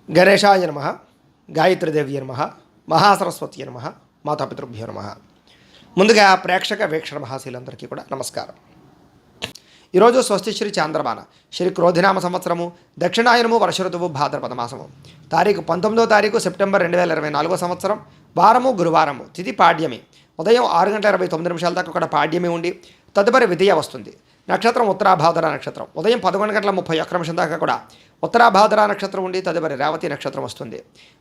గణేశాయ నమః, గాయత్రీదేవ్య నమః, మహాసరస్వతి నమః, మాతాపితృభ్యో నమః. ముందుగా ప్రేక్షక వీక్షణ మహాశీలందరికీ కూడా నమస్కారం. ఈరోజు స్వస్తి శ్రీ చాంద్రమాన శ్రీ క్రోధినామ సంవత్సరము దక్షిణాయనము వర్ష ఋతువు భాద్రపద మాసము తారీఖు 19 సెప్టెంబర్ 2024 సంవత్సరం వారము గురువారము తిథి పాడ్యమి ఉదయం 6:29 దాకా కూడా పాడ్యమి ఉండి తదుపరి విధియ వస్తుంది. నక్షత్రం ఉత్తరాభాద్ర నక్షత్రం ఉదయం 11:31 దాకా కూడా ఉత్తరాభాద్ర నక్షత్రం ఉండి తదుపరి రేవతి నక్షత్రం వస్తుంది.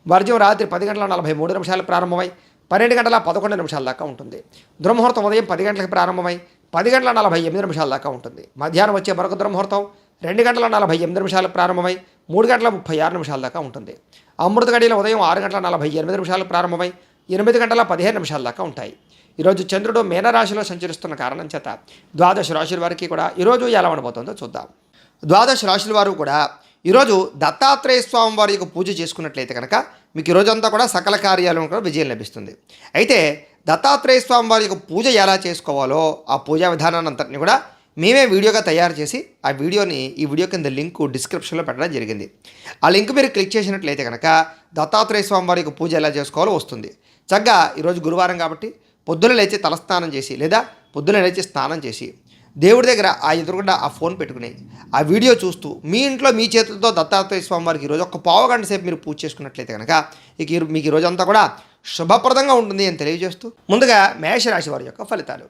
వర్జం రాత్రి 10:43 ప్రారంభమై 12:11 దాకా ఉంటుంది. దుర్ముహూర్తం ఉదయం 10 గంటలకు ప్రారంభమై 10:48 దాకా ఉంటుంది. మధ్యాహ్నం వచ్చే మరొక దుర్ముహూర్తం 2:48 ప్రారంభమై 3:36 దాకా ఉంటుంది. అమృత గడియలు ఉదయం 6:48 ప్రారంభమై 8:15 దాకా ఉంటాయి. ఈరోజు చంద్రుడు మీనరాశిలో సంచరిస్తున్న కారణం చేత ద్వాదశ రాశుల వారికి కూడా ఈరోజు ఎలా ఉండబోతుందో చూద్దాం. ద్వాదశ రాశుల వారు కూడా ఈరోజు దత్తాత్రేయ స్వామి వారి యొక్క పూజ చేసుకున్నట్లయితే కనుక మీకు ఈరోజంతా కూడా సకల కార్యాలను కూడా విజయం లభిస్తుంది. అయితే దత్తాత్రేయ స్వామి వారి యొక్క పూజ ఎలా చేసుకోవాలో ఆ పూజా విధానాన్ని అంతటిని కూడా మేమే వీడియోగా తయారు చేసి ఆ వీడియోని ఈ వీడియో కింద లింక్ డిస్క్రిప్షన్లో పెట్టడం జరిగింది. ఆ లింక్ మీరు క్లిక్ చేసినట్లయితే కనుక దత్తాత్రేయ స్వామి వారి యొక్క పూజ ఎలా చేసుకోవాలో వస్తుంది. చక్కగా ఈరోజు గురువారం కాబట్టి పొద్దున లేచి తలస్నానం చేసి లేదా పొద్దున లేచి స్నానం చేసి దేవుడి దగ్గర ఆ ఎదురుగుండా ఆ ఫోన్ పెట్టుకుని ఆ వీడియో చూస్తూ మీ ఇంట్లో మీ చేతులతో దత్తాత్రేయ స్వామి వారికి ఈరోజు ఒక పావు గంట సేపు మీరు పూజ చేసుకున్నట్లయితే కనుక మీకు ఈ రోజంతా కూడా శుభప్రదంగా ఉంటుంది అని తెలియజేస్తూ ముందుగా మేషరాశి వారి యొక్క ఫలితాలు.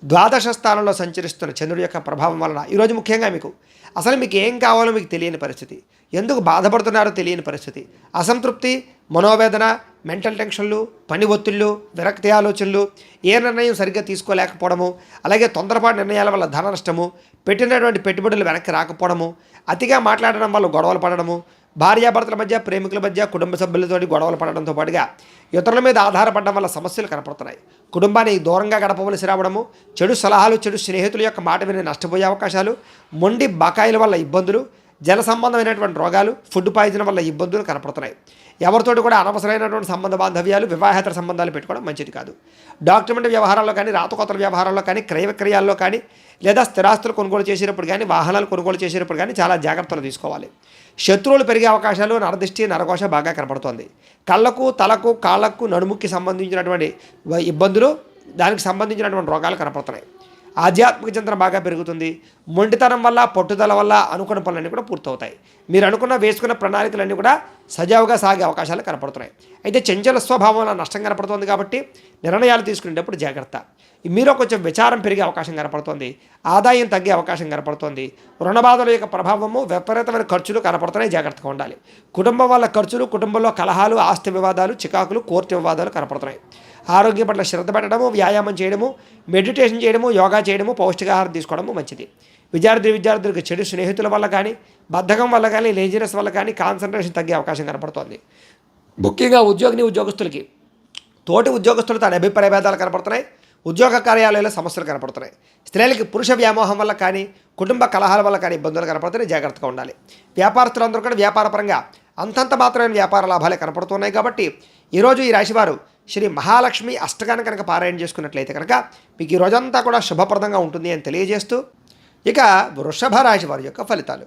ద్వాదశ స్థానంలో సంచరిస్తున్న చంద్రుడి యొక్క ప్రభావం వలన ఈరోజు ముఖ్యంగా మీకు ఏం కావాలో మీకు తెలియని పరిస్థితి, ఎందుకు బాధపడుతున్నారో తెలియని పరిస్థితి, అసంతృప్తి, మనోవేదన, మెంటల్ టెన్షన్లు, పని ఒత్తిళ్ళు, విరక్తి ఆలోచనలు, ఏ నిర్ణయం సరిగ్గా తీసుకోలేకపోవడము, అలాగే తొందరపాటు నిర్ణయాల వల్ల ధన నష్టము, పెట్టినటువంటి పెట్టుబడులు వెనక్కి రాకపోవడము, అతిగా మాట్లాడడం వల్ల గొడవలు పడడము, భార్యాభర్తల మధ్య, ప్రేమికుల మధ్య, కుటుంబ సభ్యులతో గొడవలు పడడంతో పాటుగా ఇతరుల మీద ఆధారపడడం వల్ల సమస్యలు కనపడుతున్నాయి. కుటుంబాన్ని దూరంగా గడపవలసి రావడము, చెడు సలహాలు, చెడు స్నేహితుల యొక్క మాట విని నష్టపోయే అవకాశాలు, మొండి బకాయిల వల్ల ఇబ్బందులు, జల సంబంధమైనటువంటి రోగాలు, ఫుడ్ పాయిజన్ వల్ల ఇబ్బందులు కనపడుతున్నాయి. ఎవరితోటి కూడా అనవసరమైనటువంటి సంబంధ బాంధవ్యాలు, వివాహేతర సంబంధాలు పెట్టుకోవడం మంచిది కాదు. డాక్యుమెంట్ వ్యవహారాల్లో కానీ, రాతకోతల వ్యవహారాల్లో కానీ, క్రయ విక్రయాల్లో కానీ, లేదా స్థిరాస్తులు కొనుగోలు చేసేటప్పుడు కానీ, వాహనాలు కొనుగోలు చేసేటప్పుడు కానీ చాలా జాగ్రత్తలు తీసుకోవాలి. శత్రువులు పెరిగే అవకాశాలు, నరదృష్టి, నరకోశ బాగా కనపడుతోంది. కళ్ళకు, తలకు, కాళ్ళకు, నడుముకి సంబంధించినటువంటి ఇబ్బందులు, దానికి సంబంధించినటువంటి రోగాలు కనపడుతున్నాయి. ఆధ్యాత్మిక చింతన బాగా పెరుగుతుంది. మొండితనం వల్ల, పట్టుదల వల్ల అనుకున్న పనులన్నీ కూడా పూర్తవుతాయి. మీరు వేసుకున్న ప్రణాళికలన్నీ కూడా సజావుగా సాగే అవకాశాలు కనపడుతున్నాయి. అయితే చంచల స్వభావం వల్ల నష్టం కనపడుతుంది కాబట్టి నిర్ణయాలు తీసుకునేటప్పుడు జాగ్రత్త. మీలో కొంచెం విచారం పెరిగే అవకాశం కనపడుతుంది. ఆదాయం తగ్గే అవకాశం కనపడుతుంది. రుణబాధల యొక్క ప్రభావము, విపరీతమైన ఖర్చులు కనపడుతున్నాయి, జాగ్రత్తగా ఉండాలి. కుటుంబం వల్ల ఖర్చులు, కుటుంబంలో కలహాలు, ఆస్తి వివాదాలు, చికాకులు, కోర్టు వివాదాలు కనపడుతున్నాయి. ఆరోగ్యం పట్ల శ్రద్ధ పెట్టడము, వ్యాయామం చేయడము, మెడిటేషన్ చేయడము, యోగా చేయడము, పౌష్టికాహారం తీసుకోవడము మంచిది. విద్యార్థులకు చెడు స్నేహితుల వల్ల కానీ, బద్ధకం వల్ల కానీ, లేజినెస్ వల్ల కానీ కాన్సన్ట్రేషన్ తగ్గే అవకాశం కనపడుతోంది. ముఖ్యంగా ఉద్యోగస్తులకి తోటి ఉద్యోగస్తులతో అభిప్రాయ భేదాలు కనపడుతున్నాయి. ఉద్యోగ కార్యాలయాల్లో సమస్యలు కనపడుతున్నాయి. స్త్రీలకి పురుష వ్యామోహం వల్ల కానీ, కుటుంబ కలహాల వల్ల కానీ ఇబ్బందులు కనపడుతున్నాయి, జాగ్రత్తగా ఉండాలి. వ్యాపారస్తులందరూ కూడా వ్యాపారపరంగా అంతంత మాత్రమైన వ్యాపార లాభాలే కనపడుతున్నాయి. కాబట్టి ఈరోజు ఈ రాశివారు శ్రీ మహాలక్ష్మి అష్టకాన్ని కనుక పారాయణ చేసుకున్నట్లయితే కనుక మీకు ఈ రోజంతా కూడా శుభప్రదంగా ఉంటుంది అని తెలియజేస్తూ ఇక వృషభ రాశి వారి యొక్క ఫలితాలు.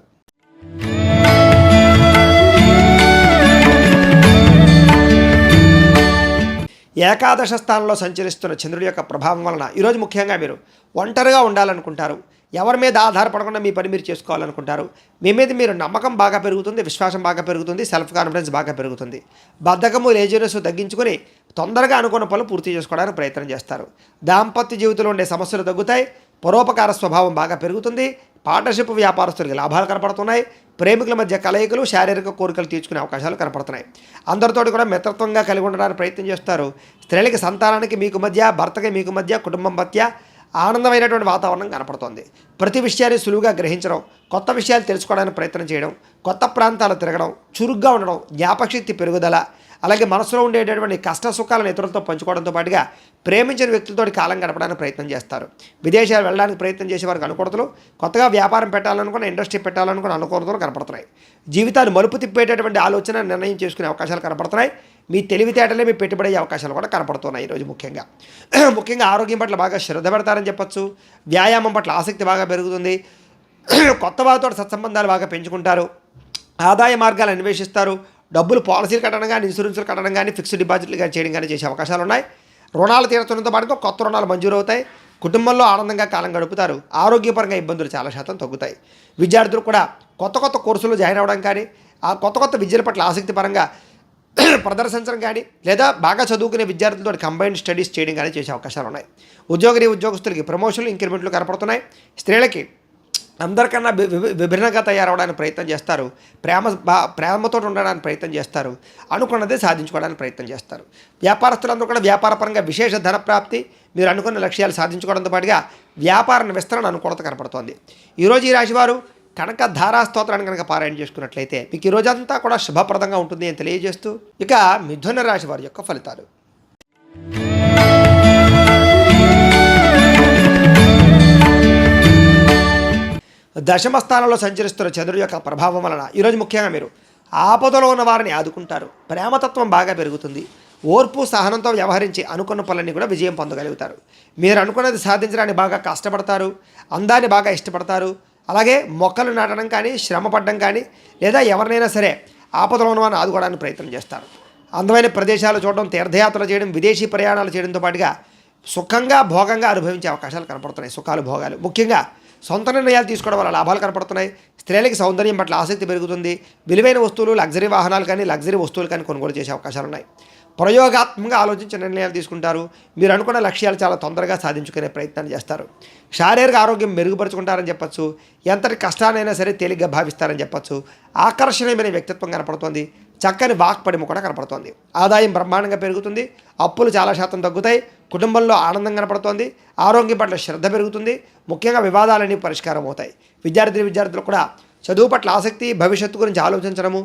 ఏకాదశ స్థానంలో సంచరిస్తున్న చంద్రుడి యొక్క ప్రభావం వలన ఈరోజు ముఖ్యంగా మీరు ఒంటరిగా ఉండాలనుకుంటారు. ఎవరి మీద ఆధారపడకుండా మీ పని మీరు చేసుకోవాలనుకుంటారు. మీ మీద మీరు నమ్మకం బాగా పెరుగుతుంది, విశ్వాసం బాగా పెరుగుతుంది, సెల్ఫ్ కాన్ఫిడెన్స్ బాగా పెరుగుతుంది. బద్ధకము, లేజినెస్ తగ్గించుకొని తొందరగా అనుకున్న పనులు పూర్తి చేసుకోవడానికి ప్రయత్నం చేస్తారు. దాంపత్య జీవితంలో ఉండే సమస్యలు తగ్గుతాయి. పరోపకార స్వభావం బాగా పెరుగుతుంది. పార్ట్నర్షిప్ వ్యాపారస్తులకి లాభాలు కనపడుతున్నాయి. ప్రేమికుల మధ్య కలయికలు, శారీరక కోరికలు తీర్చుకునే అవకాశాలు కనపడుతున్నాయి. అందరితోటి కూడా మిత్రత్వంగా కలిగి ఉండడానికి ప్రయత్నం చేస్తారు. స్త్రీలకి, సంతానానికి మీకు మధ్య, భర్తకి మీకు మధ్య, కుటుంబం మధ్య ఆనందమైనటువంటి వాతావరణం కనపడుతోంది. ప్రతి విషయాన్ని సులువుగా గ్రహించడం, కొత్త విషయాలు తెలుసుకోవడానికి ప్రయత్నం చేయడం, కొత్త ప్రాంతాలు తిరగడం, చురుగ్గా ఉండడం, జ్ఞాపకశక్తి పెరుగుదల, అలాగే మనసులో ఉండేటటువంటి కష్ట సుఖాలను ఇతరులతో పంచుకోవడంతో పాటుగా ప్రేమించిన వ్యక్తులతో కాలం గడపడానికి ప్రయత్నం చేస్తారు. విదేశాలు వెళ్ళడానికి ప్రయత్నం చేసే వారికి అనుకూలతలు, కొత్తగా వ్యాపారం పెట్టాలనుకున్న, ఇండస్ట్రీ పెట్టాలనుకున్న అనుకూలతలు కనపడుతున్నాయి. జీవితాన్ని మలుపు తిప్పేటటువంటి ఆలోచన, నిర్ణయం చేసుకునే అవకాశాలు కనపడుతున్నాయి. మీ తెలివితేటలే మీ పెట్టుబడి అయ్యే అవకాశాలు కూడా కనపడుతున్నాయి ఈరోజు ముఖ్యంగా ఆరోగ్యం పట్ల బాగా శ్రద్ధ పెడతారని చెప్పొచ్చు. వ్యాయామం పట్ల ఆసక్తి బాగా పెరుగుతుంది. కొత్త వారితో సత్సంబంధాలు బాగా పెంచుకుంటారు. ఆదాయ మార్గాలు అన్వేషిస్తారు. డబ్బులు పాలసీలు కట్టడం కానీ, ఇన్సూరెన్స్లు కట్టడం కానీ, ఫిక్స్డ్ డిపాజిట్లు కానీ చేయడం కానీ చేసే అవకాశాలు ఉన్నాయి. రుణాలు తీర్చడంతో పాటుగా కొత్త రుణాలు మంజూరు అవుతాయి. కుటుంబంలో ఆనందంగా కాలం గడుపుతారు. ఆరోగ్యపరంగా ఇబ్బందులు చాలా శాతం తగ్గుతాయి. విద్యార్థులు కూడా కొత్త కోర్సులు జాయిన్ అవ్వడం కానీ, ఆ కొత్త విద్యల పట్ల ఆసక్తి పరంగా ప్రదర్శించడం కానీ, లేదా బాగా చదువుకునే విద్యార్థులతో కంబైన్డ్ స్టడీస్ చేయడం కానీ చేసే అవకాశాలు ఉన్నాయి. ఉద్యోగస్తులకి ప్రమోషన్లు, ఇంక్రిమెంట్లు కనపడుతున్నాయి. స్త్రీలకి అందరికన్నా విభిన్నంగా తయారవడానికి ప్రయత్నం చేస్తారు. ప్రేమతో ఉండడానికి ప్రయత్నం చేస్తారు. అనుకున్నదే సాధించుకోవడానికి ప్రయత్నం చేస్తారు. వ్యాపారస్తులందరూ కూడా వ్యాపారపరంగా విశేష ధన ప్రాప్తి, మీరు అనుకున్న లక్ష్యాలు సాధించుకోవడంతో పాటుగా వ్యాపార విస్తరణ అనుకూలత కనపడుతోంది. ఈరోజు ఈ రాశివారు కనుక ధారా స్తోత్రాన్ని కనుక పారాయణ చేసుకున్నట్లయితే మీకు ఈ రోజంతా కూడా శుభప్రదంగా ఉంటుంది అని తెలియజేస్తూ, ఇక మిథున రాశి వారి యొక్క ఫలితాలు. దశమ స్థానంలో సంచరిస్తున్న చంద్రుడి యొక్క ప్రభావం వలన ఈరోజు ముఖ్యంగా మీరు ఆపదలో ఉన్న వారిని ఆదుకుంటారు. ప్రేమతత్వం బాగా పెరుగుతుంది. ఓర్పు సహనంతో వ్యవహరించి అనుకున్న పనులన్నీ కూడా విజయం పొందగలుగుతారు. మీరు అనుకున్నది సాధించడానికి బాగా కష్టపడతారు. అందాన్ని బాగా ఇష్టపడతారు. అలాగే మొక్కలు నాటడం కానీ, శ్రమ పడడం కానీ, లేదా ఎవరినైనా సరే ఆపదలో ఉన్న వారిని ఆదుకోవడానికి ప్రయత్నం చేస్తారు. అందమైన ప్రదేశాలు చూడడం, తీర్థయాత్రలు చేయడం, విదేశీ ప్రయాణాలు చేయడంతో పాటుగా సుఖంగా భోగంగా అనుభవించే అవకాశాలు కనపడుతున్నాయి. సుఖాలు భోగాలు ముఖ్యంగా సొంత నిర్ణయాలు తీసుకోవడం వల్ల లాభాలు కనపడుతున్నాయి. స్త్రీలకి సౌందర్యం పట్ల ఆసక్తి పెరుగుతుంది. విలువైన వస్తువులు, లగ్జరీ వాహనాలు కానీ, లగ్జరీ వస్తువులు కానీ కొనుగోలు చేసే అవకాశాలు ఉన్నాయి. ప్రయోగాత్మకంగా ఆలోచించి నిర్ణయాలు తీసుకుంటారు. మీరు అనుకున్న లక్ష్యాలు చాలా తొందరగా సాధించుకునే ప్రయత్నాన్ని చేస్తారు. శారీరక ఆరోగ్యం మెరుగుపరుచుకుంటారని చెప్పచ్చు. ఎంతటి కష్టానైనా సరే తేలిగ్గా భావిస్తారని చెప్పచ్చు. ఆకర్షణీయమైన వ్యక్తిత్వం కనపడుతోంది. చక్కని వాక్పడిమ కూడా కనపడుతోంది. ఆదాయం బ్రహ్మాండంగా పెరుగుతుంది. అప్పులు చాలా శాతం తగ్గుతాయి. కుటుంబంలో ఆనందం కనపడుతోంది. ఆరోగ్యం పట్ల శ్రద్ధ పెరుగుతుంది. ముఖ్యంగా వివాదాలన్నీ పరిష్కారం అవుతాయి. విద్యార్థులు కూడా చదువు పట్ల ఆసక్తి, భవిష్యత్తు గురించి ఆలోచించడము,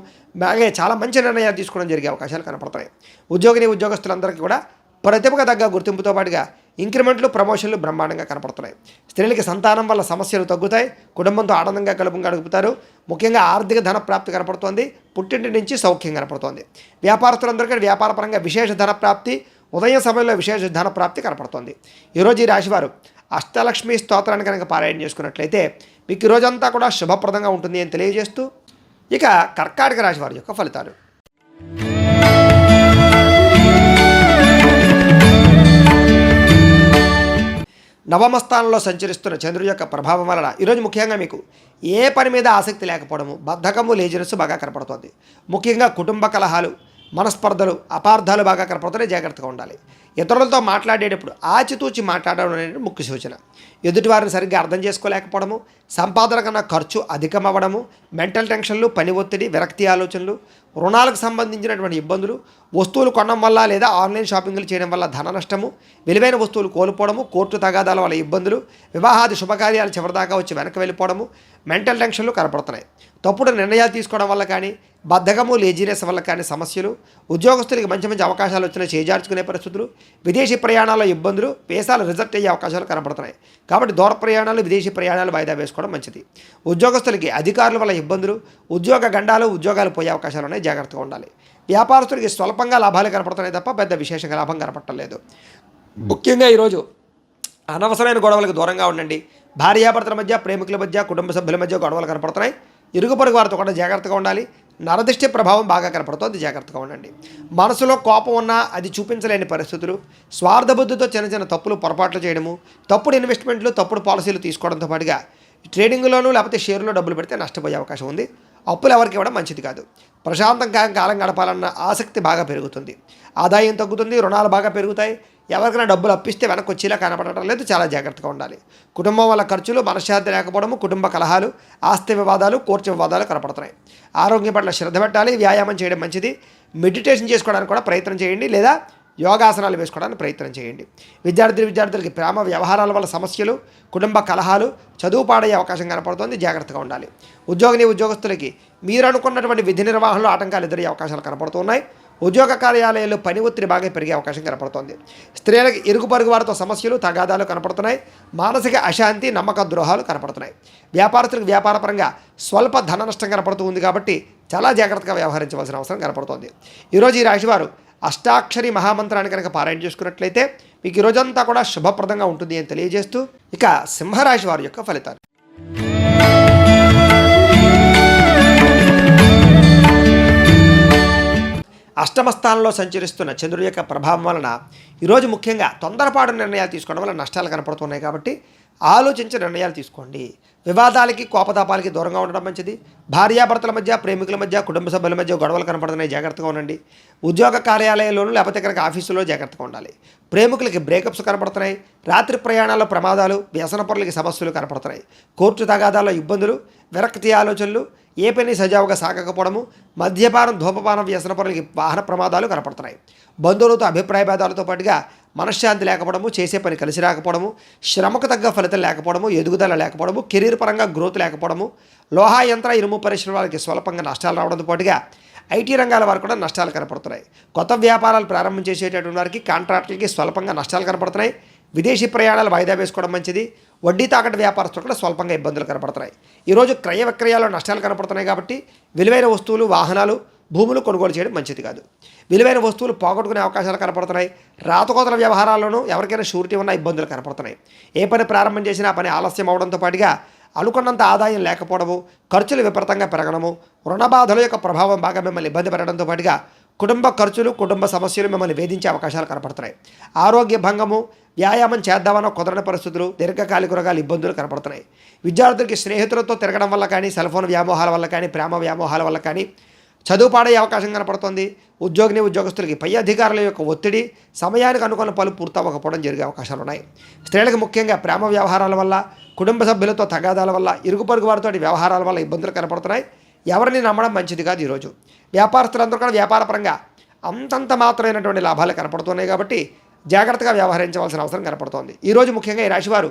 అలాగే చాలా మంచి నిర్ణయాలు తీసుకోవడం జరిగే అవకాశాలు కనపడతాయి. ఉద్యోగస్తులందరికీ కూడా ప్రతిభకు తగ్గ గుర్తింపుతో పాటుగా ఇంక్రిమెంట్లు, ప్రమోషన్లు బ్రహ్మాండంగా కనపడుతున్నాయి. స్త్రీలకి సంతానం వల్ల సమస్యలు తగ్గుతాయి. కుటుంబంతో ఆనందంగా గడుపుతారు. ముఖ్యంగా ఆర్థిక ధన ప్రాప్తి కనపడుతోంది. పుట్టింటి నుంచి సౌఖ్యం కనపడుతోంది. వ్యాపారస్తులందరికీ వ్యాపారపరంగా విశేష ధన ప్రాప్తి, ఉదయం సమయంలో విశేష ధన ప్రాప్తి కనపడుతోంది. ఈరోజు ఈ రాశివారు అష్టలక్ష్మి స్తోత్రాన్ని కనుక పారాయణ చేసుకున్నట్లయితే మీకు ఈరోజంతా కూడా శుభప్రదంగా ఉంటుంది అని తెలియజేస్తూ, ఇక కర్కాటక రాశి వారి యొక్క ఫలితాలు. నవమ స్థానంలో సంచరిస్తున్న చంద్రుడి యొక్క ప్రభావం వలన ఈరోజు ముఖ్యంగా మీకు ఏ పని మీద ఆసక్తి లేకపోవడము, బద్ధకము, లేజినెస్ బాగా కనపడుతుంది. ముఖ్యంగా కుటుంబ కలహాలు, మనస్పర్ధలు, అపార్థాలు బాగా కనపడుతున్నాయి. జాగ్రత్తగా ఉండాలి. ఇతరులతో మాట్లాడేటప్పుడు ఆచితూచి మాట్లాడడం అనేది ముఖ్య సూచన. ఎదుటివారిని సరిగ్గా అర్థం చేసుకోలేకపోవడము, సంపాదన కన్నా ఖర్చు అధికమవ్వడము, మెంటల్ టెన్షన్లు, పని ఒత్తిడి, విరక్తి ఆలోచనలు, రుణాలకు సంబంధించినటువంటి ఇబ్బందులు, వస్తువులు కొనడం వల్ల లేదా ఆన్లైన్ షాపింగ్లు చేయడం వల్ల ధన నష్టము, విలువైన వస్తువులు కోల్పోవడము, కోర్టు తగాదాల వల్ల ఇబ్బందులు, వివాహాది శుభకార్యాలు చివరిదాకా వచ్చి వెనక్కి వెళ్ళిపోవడము, మెంటల్ టెన్షన్లు కనపడుతున్నాయి. తప్పుడు నిర్ణయాలు తీసుకోవడం వల్ల కానీ, బద్ధకము, లేజినెస్ వల్ల కానీ సమస్యలు, ఉద్యోగస్తులకి మంచి అవకాశాలు వచ్చినా చేజార్చుకునే పరిస్థితులు, విదేశీ ప్రయాణాల్లో ఇబ్బందులు, వీసాలు రిజెక్ట్ అయ్యే అవకాశాలు కనపడుతున్నాయి. కాబట్టి దూర ప్రయాణాలు, విదేశీ ప్రయాణాలు వాయిదా వేసుకోవడం మంచిది. ఉద్యోగస్తులకి అధికారుల వల్ల ఇబ్బందులు, ఉద్యోగ గండాలు, ఉద్యోగాలు పోయే అవకాశాలు ఉన్నాయి. జాగ్రత్తగా ఉండాలి. వ్యాపారస్తులకి స్వల్పంగా లాభాలు కనపడుతున్నాయి తప్ప పెద్ద విశేషంగా లాభం కనపడలేదు. ముఖ్యంగా ఈరోజు అనవసరమైన గొడవలకు దూరంగా ఉండండి. భార్యాభర్తల మధ్య, ప్రేమికుల మధ్య, కుటుంబ సభ్యుల మధ్య గొడవలు కనపడుతున్నాయి. ఇరుగు పొరుగు వారితో కూడా జాగ్రత్తగా ఉండాలి. నరదిష్టి ప్రభావం బాగా కనపడుతుంది. జాగ్రత్తగా ఉండండి. మనసులో కోపం ఉన్నా అది చూపించలేని పరిస్థితులు, స్వార్థబుద్ధితో చిన్న తప్పులు, పొరపాట్లు చేయడము, తప్పుడు ఇన్వెస్ట్మెంట్లు, తప్పుడు పాలసీలు తీసుకోవడంతో పాటుగా ట్రేడింగ్లోనూ లేకపోతే షేర్లో డబ్బులు పెడితే నష్టపోయే అవకాశం ఉంది. అప్పులు ఎవరికి ఇవ్వడం మంచిది కాదు. ప్రశాంతంగా కాలం గడపాలన్న ఆసక్తి బాగా పెరుగుతుంది. ఆదాయం తగ్గుతుంది. రుణాలు బాగా పెరుగుతాయి. ఎవరికైనా డబ్బులు అప్పిస్తే వెనక్కి వచ్చేలా కనపడటం లేదు. చాలా జాగ్రత్తగా ఉండాలి. కుటుంబం వల్ల ఖర్చులు, మనశ్శాంతి లేకపోవడము, కుటుంబ కలహాలు, ఆస్తి వివాదాలు, కోర్టు వివాదాలు కనపడుతున్నాయి. ఆరోగ్యం పట్ల శ్రద్ధ పెట్టాలి. వ్యాయామం చేయడం మంచిది. మెడిటేషన్ చేసుకోవడానికి కూడా ప్రయత్నం చేయండి, లేదా యోగాసనాలు వేసుకోవడానికి ప్రయత్నం చేయండి. విద్యార్థులకి ప్రేమ వ్యవహారాల వల్ల సమస్యలు, కుటుంబ కలహాలు, చదువు పాడయ్యే అవకాశం కనపడుతుంది. జాగ్రత్తగా ఉండాలి. ఉద్యోగస్తులకి మీరు అనుకున్నటువంటి విధి నిర్వహణలో ఆటంకాలు ఎదురయ్యే అవకాశాలు కనపడుతున్నాయి. ఉద్యోగ కార్యాలయాల్లో పని ఒత్తిడి బాగా పెరిగే అవకాశం కనపడుతోంది. స్త్రీలకు ఇరుగు పొరుగు వారితో సమస్యలు, తగాదాలు కనపడుతున్నాయి. మానసిక అశాంతి, నమ్మక ద్రోహాలు కనపడుతున్నాయి. వ్యాపారస్తులకు వ్యాపారపరంగా స్వల్ప ధన నష్టం కనపడుతూ ఉంది. కాబట్టి చాలా జాగ్రత్తగా వ్యవహరించవలసిన అవసరం కనపడుతోంది. ఈరోజు ఈ రాశివారు అష్టాక్షరి మహామంత్రాన్ని కనుక పారాయణ చేసుకున్నట్లయితే మీకు ఈ రోజంతా కూడా శుభప్రదంగా ఉంటుంది అని తెలియజేస్తూ ఇక సింహరాశి వారి యొక్క ఫలితాలు. అష్టమ స్థానంలో సంచరిస్తున్న చంద్రుడి యొక్క ప్రభావం వలన ఈరోజు ముఖ్యంగా తొందరపాటు నిర్ణయాలు తీసుకోవడం వల్ల నష్టాలు కనపడుతున్నాయి కాబట్టి ఆలోచించి నిర్ణయాలు తీసుకోండి. వివాదాలకి కోపతాపాలకి దూరంగా ఉండడం మంచిది. భార్యాభర్తల మధ్య, ప్రేమికుల మధ్య, కుటుంబ సభ్యుల మధ్య గొడవలు కనపడుతున్నాయి, జాగ్రత్తగా ఉండండి. ఉద్యోగ కార్యాలయాల్లోనూ లేకపోతే కనుక ఆఫీసులో జాగ్రత్తగా ఉండాలి. ప్రేమికులకి బ్రేకప్స్ కనపడుతున్నాయి. రాత్రి ప్రయాణాల్లో ప్రమాదాలు, వ్యసన పనులకి సమస్యలు కనపడుతున్నాయి. కోర్టు తగాదాల్లో ఇబ్బందులు, విరక్తి ఆలోచనలు, ఏ పని సజావుగా సాగకపోవడము, మద్యపానం, ధూమపానం, వ్యసన పనులకి వాహన ప్రమాదాలు కనపడుతున్నాయి. బంధువులతో అభిప్రాయ భేదాలతో పాటుగా మనశ్శాంతి లేకపోవడము, చేసే పని కలిసి రాకపోవడము, శ్రమకు తగ్గ ఫలితం లేకపోవడము, ఎదుగుదల లేకపోవడము, కెరీర్ పరంగా గ్రోత్ లేకపోవడము, లోహా యంత్ర ఇనుము పరిశ్రమ వాళ్ళకి స్వల్పంగా నష్టాలు రావడంతో పాటుగా ఐటీ రంగాల వారు కూడా నష్టాలు కనపడుతున్నాయి. కొత్త వ్యాపారాలు ప్రారంభం చేసేటటువంటి వారికి కాంట్రాక్టులకి స్వల్పంగా నష్టాలు కనపడుతున్నాయి. విదేశీ ప్రయాణాలు వాయిదా వేసుకోవడం మంచిది. వడ్డీ తాకట్టు వ్యాపారస్తులు కూడా స్వల్పంగా ఇబ్బందులు కనపడుతున్నాయి. ఈరోజు క్రయ విక్రయాల్లో నష్టాలు కనపడుతున్నాయి కాబట్టి విలువైన వస్తువులు, వాహనాలు, భూములు కొనుగోలు చేయడం మంచిది కాదు. విలువైన వస్తువులు పోగొట్టుకునే అవకాశాలు కనపడుతున్నాయి. రాతకోతల వ్యవహారాల్లోనూ ఎవరికైనా షూరిటీ ఉన్న ఇబ్బందులు కనపడుతున్నాయి. ఏ పని ప్రారంభం చేసినా ఆ పని ఆలస్యం అవడంతో పాటుగా అనుకున్నంత ఆదాయం లేకపోవడము, ఖర్చులు విపరీతంగా పెరగడము, రుణ బాధల యొక్క ప్రభావం బాగా మిమ్మల్ని ఇబ్బంది పెట్టడంతో పాటుగా కుటుంబ ఖర్చులు, కుటుంబ సమస్యలు మిమ్మల్ని వేధించే అవకాశాలు కనపడుతున్నాయి. ఆరోగ్య భంగము, వ్యాయామం చేద్దామన్న కుదరని పరిస్థితులు, దీర్ఘకాలిక రోగాలు, ఇబ్బందులు కనపడుతున్నాయి. విద్యార్థులకి స్నేహితులతో తిరగడం వల్ల కానీ, సెల్ ఫోన్ వ్యామోహాల వల్ల కానీ, ప్రేమ వ్యామోహాల వల్ల కానీ చదువు పాడే అవకాశం కనపడుతుంది. ఉద్యోగస్తులకి పై అధికారుల యొక్క ఒత్తిడి, సమయానికి అనుకున్న పనులు పూర్తవ్వకపోవడం జరిగే అవకాశాలు ఉన్నాయి. స్త్రీలకు ముఖ్యంగా ప్రేమ వ్యవహారాల వల్ల, కుటుంబ సభ్యులతో తగాదాల వల్ల, ఇరుగు పొరుగు వారితో వ్యవహారాల వల్ల ఇబ్బందులు కనపడుతున్నాయి. ఎవరిని నమ్మడం మంచిది కాదు. ఈరోజు వ్యాపారస్తులందరూ కూడా వ్యాపారపరంగా అంతంత మాత్రమైనటువంటి లాభాలు కనపడుతున్నాయి కాబట్టి జాగ్రత్తగా వ్యవహరించవలసిన అవసరం కనపడుతోంది. ఈరోజు ముఖ్యంగా ఈ రాశివారు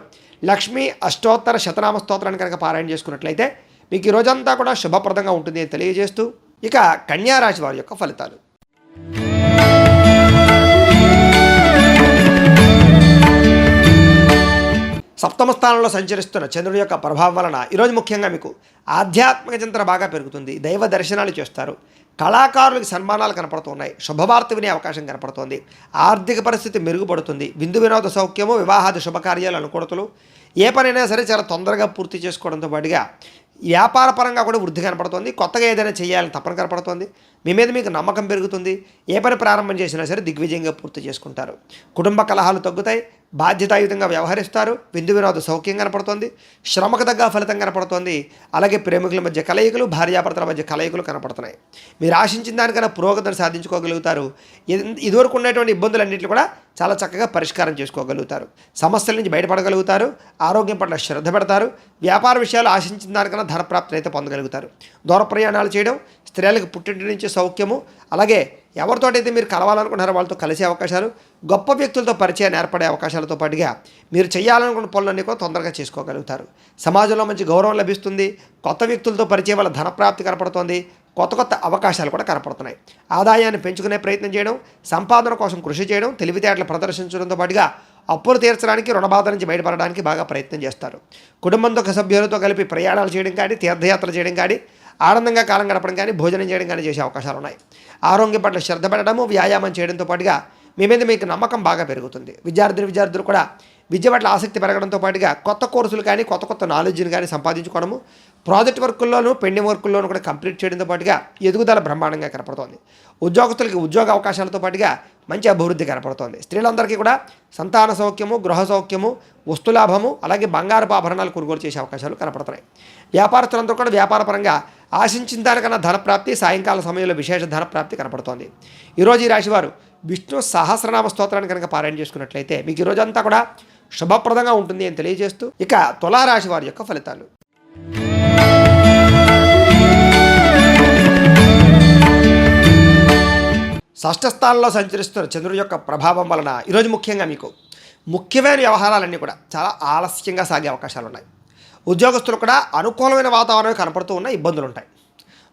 లక్ష్మీ అష్టోత్తర శతనామ స్తోత్రాన్ని కనుక పారాయణ చేసుకున్నట్లయితే మీకు ఈ రోజంతా కూడా శుభప్రదంగా ఉంటుంది అని తెలియజేస్తూ ఇక కన్యా రాశి వారి యొక్క ఫలితాలు. సప్తమ స్థానంలో సంచరిస్తున్న చంద్రుడి యొక్క ప్రభావం వలన ఈరోజు ముఖ్యంగా మీకు ఆధ్యాత్మిక చింతన బాగా పెరుగుతుంది. దైవ దర్శనాలు చేస్తారు. కళాకారులకు సన్మానాలు కనపడుతున్నాయి. శుభవార్త వినే అవకాశం కనపడుతోంది. ఆర్థిక పరిస్థితి మెరుగుపడుతుంది. విందు వినోద సౌఖ్యము, వివాహాది శుభకార్యాలు, అనుకూలతలు, ఏ పనైనా సరే చాలా తొందరగా పూర్తి చేసుకోవడంతో పాటుగా వ్యాపార పరంగా కూడా వృద్ధి కనపడుతుంది. కొత్తగా ఏదైనా చేయాలని తపన కనపడుతుంది. మీ మీద మీకు నమ్మకం పెరుగుతుంది. ఏ పని ప్రారంభం చేసినా సరే దిగ్విజయంగా పూర్తి చేసుకుంటారు. కుటుంబ కలహాలు తగ్గుతాయి. బాధ్యతాయుతంగా వ్యవహరిస్తారు. విందు వినోద సౌఖ్యం కనపడుతుంది. శ్రమకు తగ్గ ఫలితం కనపడుతుంది. అలాగే ప్రేమికుల మధ్య కలయికలు, భార్యాభర్తల మధ్య కలయికలు కనపడుతున్నాయి. మీరు ఆశించిన దానికన్నా పురోగతిని సాధించుకోగలుగుతారు. ఇదివరకు ఉన్నటువంటి ఇబ్బందులన్నింటినీ కూడా చాలా చక్కగా పరిష్కారం చేసుకోగలుగుతారు. సమస్యల నుంచి బయటపడగలుగుతారు. ఆరోగ్యం పట్ల శ్రద్ధ పెడతారు. వ్యాపార విషయాలు ఆశించిన దానికన్నా ధనప్రాప్తిని అయితే పొందగలుగుతారు. దూర ప్రయాణాలు చేయడం, స్త్రీలకు పుట్టింటి నుంచి సౌఖ్యము, అలాగే ఎవరితోటైతే మీరు కలవాలనుకుంటున్నారో వాళ్ళతో కలిసే అవకాశాలు, గొప్ప వ్యక్తులతో పరిచయాన్ని ఏర్పడే అవకాశాలతో పాటుగా మీరు చేయాలనుకున్న పనులన్నీ కూడా తొందరగా చేసుకోగలుగుతారు. సమాజంలో మంచి గౌరవం లభిస్తుంది. కొత్త వ్యక్తులతో పరిచయం వల్ల ధనప్రాప్తి కనపడుతోంది. కొత్త అవకాశాలు కూడా కనపడుతున్నాయి. ఆదాయాన్ని పెంచుకునే ప్రయత్నం చేయడం, సంపాదన కోసం కృషి చేయడం, తెలివితేటలు ప్రదర్శించడంతో పాటుగా అప్పులు తీర్చడానికి, రుణబాధ నుంచి బయటపడడానికి బాగా ప్రయత్నం చేస్తారు. కుటుంబంతో సభ్యులతో కలిపి ప్రయాణాలు చేయడం కానీ, తీర్థయాత్రలు చేయడం కానీ, ఆనందంగా కాలం గడపడం కానీ, భోజనం చేయడం కానీ చేసే అవకాశాలు ఉన్నాయి. ఆరోగ్యం పట్ల శ్రద్ధ పెట్టడము, వ్యాయామం చేయడంతో పాటుగా మీ మీద మీకు నమ్మకం బాగా పెరుగుతుంది. విద్యార్థులు కూడా విద్య పట్ల ఆసక్తి పెరగడంతో పాటుగా కొత్త కోర్సులు కానీ, కొత్త నాలెడ్జ్ని కానీ సంపాదించుకోవడము, ప్రాజెక్ట్ వర్కుల్లోనూ, పెండింగ్ వర్కుల్లోనూ కూడా కంప్లీట్ చేయడంతో పాటుగా ఎదుగుదల బ్రహ్మాండంగా కనపడుతోంది. ఉద్యోగస్తులకి ఉద్యోగ అవకాశాలతో పాటుగా మంచి అభివృద్ధి కనపడుతోంది. స్త్రీలందరికీ కూడా సంతాన సౌఖ్యము, గృహ సౌఖ్యము, వస్తులాభము, అలాగే బంగారపు ఆభరణాలు కొనుగోలు చేసే అవకాశాలు కనపడుతున్నాయి. వ్యాపారస్తులందరూ కూడా వ్యాపారపరంగా ఆశించిన దానికన్నా ధనప్రాప్తి, సాయంకాల సమయంలో విశేష ధనప్రాప్తి కనపడుతోంది. ఈరోజు ఈ రాశివారు విష్ణు సహస్రనామ స్తోత్రాన్ని కనుక పారాయణ చేసుకున్నట్లయితే మీకు ఈ రోజంతా కూడా శుభప్రదంగా ఉంటుంది అని తెలియజేస్తూ ఇక తులారాశి వారి యొక్క ఫలితాలు. షష్ఠ స్థానంలో సంచరిస్తున్న చంద్రుడి యొక్క ప్రభావం వలన ఈరోజు ముఖ్యంగా మీకు ముఖ్యమైన వ్యవహారాలన్నీ కూడా చాలా ఆలస్యంగా సాగే అవకాశాలు ఉన్నాయి. ఉద్యోగస్తులు కూడా అనుకూలమైన వాతావరణం కనపడుతూ ఉన్న ఇబ్బందులు ఉంటాయి.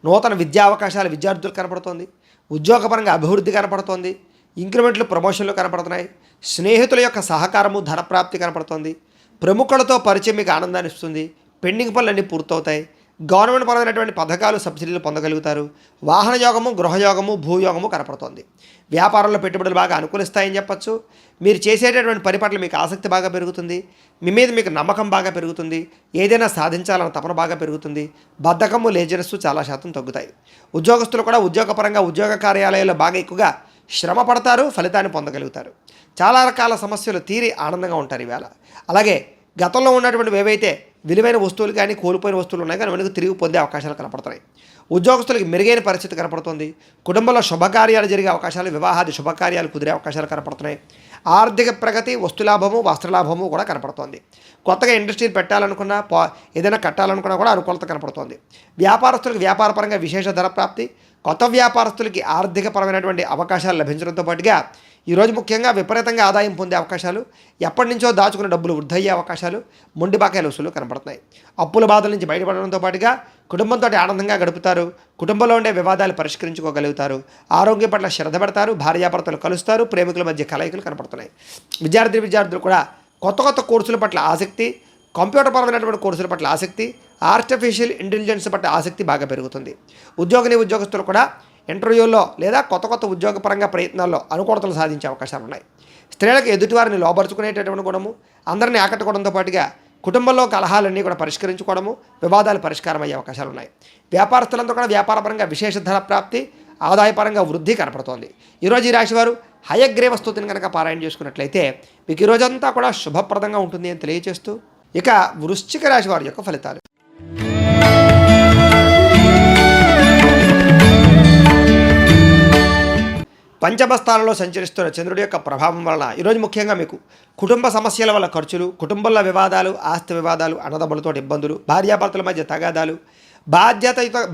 నూతన విద్యా అవకాశాలు విద్యార్థులు కనపడుతోంది. ఉద్యోగపరంగా అభివృద్ధి కనపడుతోంది. ఇంక్రిమెంట్లు, ప్రమోషన్లు కనపడుతున్నాయి. స్నేహితుల యొక్క సహకారము, ధనప్రాప్తి కనపడుతోంది. ప్రముఖులతో పరిచయం మీకు ఆనందాన్ని ఇస్తుంది. పెండింగ్ పనులన్నీ పూర్తవుతాయి. గవర్నమెంట్ పరమైనటువంటి పథకాలు సబ్సిడీలు పొందగలుగుతారు. వాహన యోగము, గృహయోగము, భూయోగము కనపడుతోంది. వ్యాపారంలో పెట్టుబడులు బాగా అనుకూలిస్తాయని చెప్పచ్చు. మీరు చేసేటటువంటి పని పట్ల మీకు ఆసక్తి బాగా పెరుగుతుంది. మీ మీద మీకు నమ్మకం బాగా పెరుగుతుంది. ఏదైనా సాధించాలన్న తపన బాగా పెరుగుతుంది. బద్ధకము, లేజినెస్ చాలా శాతం తగ్గుతాయి. ఉద్యోగస్తులు కూడా ఉద్యోగపరంగా ఉద్యోగ కార్యాలయాల్లో బాగా ఎక్కువగా శ్రమ పడతారు, ఫలితాన్ని పొందగలుగుతారు. చాలా రకాల సమస్యలు తీరి ఆనందంగా ఉంటారు ఈవేళ. అలాగే గతంలో ఉన్నటువంటి ఏవైతే విలువైన వస్తువులు కానీ కోల్పోయిన వస్తువులు ఉన్నాయి కానీ మనకు తిరిగి పొందే అవకాశాలు కనపడుతున్నాయి. ఉద్యోగస్తులకి మెరుగైన పరిస్థితి కనపడుతుంది. కుటుంబంలో శుభకార్యాలు జరిగే అవకాశాలు, వివాహాది శుభకార్యాలు కుదిరే అవకాశాలు కనపడుతున్నాయి. ఆర్థిక ప్రగతి, వస్తులాభము, వస్త్రలాభము కూడా కనపడుతోంది. కొత్తగా ఇండస్ట్రీలు పెట్టాలనుకున్నా, ఏదైనా కట్టాలనుకున్నా కూడా అనుకూలత కనపడుతోంది. వ్యాపారస్తులకు వ్యాపారపరంగా విశేష ధర ప్రాప్తి, కొత్త వ్యాపారస్తులకి ఆర్థికపరమైనటువంటి అవకాశాలు లభించడంతో పాటుగా ఈరోజు ముఖ్యంగా విపరీతంగా ఆదాయం పొందే అవకాశాలు, ఎప్పటి నుంచో దాచుకున్న డబ్బులు వృద్ధయ్యే అవకాశాలు, మొండి బాకాయల వసూలు కనపడుతున్నాయి. అప్పుల బాధల నుంచి బయటపడడంతో పాటుగా కుటుంబంతో ఆనందంగా గడుపుతారు. కుటుంబంలో ఉండే వివాదాలు పరిష్కరించుకోగలుగుతారు. ఆరోగ్యం పట్ల శ్రద్ధ పెడతారు. భార్యాభర్తలు కలుస్తారు. ప్రేమికుల మధ్య కలయికలు కనపడుతున్నాయి. విద్యార్థులు కూడా కొత్త కోర్సుల పట్ల ఆసక్తి, కంప్యూటర్ పరమైనటువంటి కోర్సుల పట్ల ఆసక్తి, ఆర్టిఫిషియల్ ఇంటెలిజెన్స్ పట్ల ఆసక్తి బాగా పెరుగుతుంది. ఉద్యోగస్తులు కూడా ఇంటర్వ్యూల్లో లేదా కొత్త ఉద్యోగపరంగా ప్రయత్నాల్లో అనుకూలతలు సాధించే అవకాశాలు ఉన్నాయి. స్త్రీలకు ఎదుటివారిని లోపరుచుకునేటటువంటి గుణము, అందరినీ ఆకట్టుకోవడంతో పాటుగా కుటుంబంలో కలహాలన్నీ కూడా పరిష్కరించుకోవడము, వివాదాలు పరిష్కారం అయ్యే అవకాశాలు ఉన్నాయి. వ్యాపారస్తులంతా కూడా వ్యాపారపరంగా విశేష ధర ప్రాప్తి, ఆదాయపరంగా వృద్ధి కనపడుతోంది. ఈరోజు ఈ రాశివారు హయగ్రీవ స్తుతిని కనుక పారాయణ చేసుకున్నట్లయితే మీకు ఈ రోజంతా కూడా శుభప్రదంగా ఉంటుంది అని తెలియజేస్తూ, ఇక వృశ్చిక రాశి వారి యొక్క ఫలితాలు. పంచమ స్థానంలో సంచరిస్తున్న చంద్రుడి యొక్క ప్రభావం వలన ఈరోజు ముఖ్యంగా మీకు కుటుంబ సమస్యల వల్ల ఖర్చులు, కుటుంబంలో వివాదాలు, ఆస్తి వివాదాలు, అన్నదమ్ములతో ఇబ్బందులు, భార్యాభర్తల మధ్య తగాదాలు,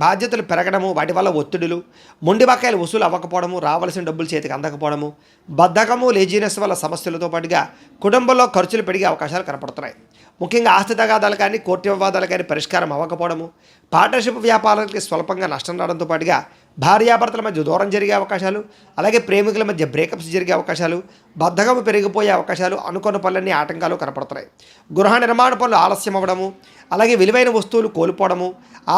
బాధ్యతలు పెరగడము, వాటి వల్ల ఒత్తిడులు, మొండి బకాయిలు వసూలు అవ్వకపోవడము, రావాల్సిన డబ్బులు చేతికి అందకపోవడము, బద్ధకము, లేజీనెస్ వల్ల సమస్యలతో పాటుగా కుటుంబంలో ఖర్చులు పెరిగే అవకాశాలు కనపడుతున్నాయి. ముఖ్యంగా ఆస్తి తగాదాలు కానీ, కోర్టు వివాదాలు కానీ పరిష్కారం అవ్వకపోవడము, పార్ట్నర్షిప్ వ్యాపారాలకి స్వల్పంగా నష్టం రావడంతో పాటుగా భార్యాభర్తల మధ్య దూరం జరిగే అవకాశాలు, అలాగే ప్రేమికుల మధ్య బ్రేకప్స్ జరిగే అవకాశాలు, బద్ధకము పెరిగిపోయే అవకాశాలు, అనుకున్న పనులన్నీ ఆటంకాలు కనపడుతున్నాయి. గృహ నిర్మాణ పనులు ఆలస్యం అవ్వడము, అలాగే విలువైన వస్తువులు కోల్పోవడము,